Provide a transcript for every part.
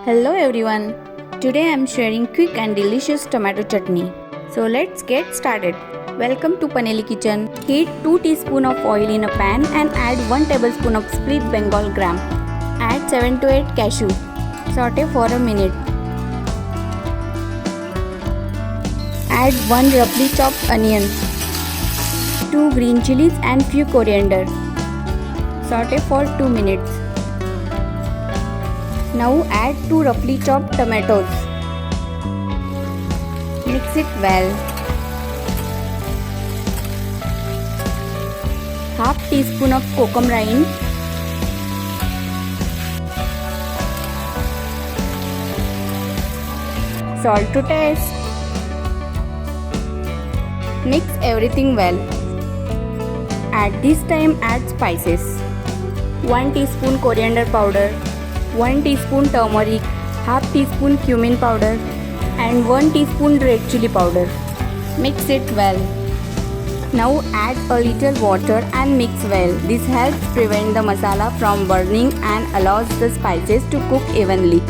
Hello everyone. Today I am sharing quick and delicious tomato chutney. So let's get started. Welcome to Paneli Kitchen. Heat 2 teaspoons of oil in a pan and add 1 tablespoon of split Bengal gram. Add 7 to 8 cashew. Saute for a minute. Add 1 roughly chopped onion, 2 green chilies and few coriander. Saute for 2 minutes. Now add 2 roughly chopped tomatoes. Mix it well. Half teaspoon of kokum rind. Salt to taste. Mix everything well. At this time add spices. 1 teaspoon coriander powder, 1 teaspoon turmeric, half teaspoon cumin powder and 1 teaspoon red chili powder. Mix it well. Now add a little water and mix well. This helps prevent the masala from burning and allows the spices to cook evenly.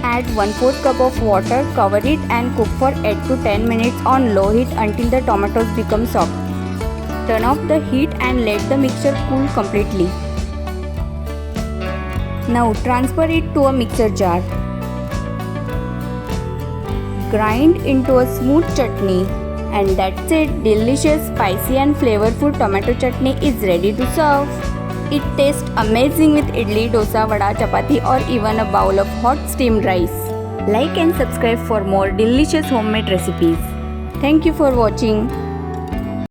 Add 1/4 cup of water, cover it and cook for 8 to 10 minutes on low heat until the tomatoes become soft. Turn off the heat and let the mixture cool completely. Now transfer it to a mixer jar. Grind into a smooth chutney. And that's it. Delicious, spicy and flavorful tomato chutney is ready to serve. It tastes amazing with idli, dosa, vada, chapati or even a bowl of hot steamed rice. Like and subscribe for more delicious homemade recipes. Thank you for watching.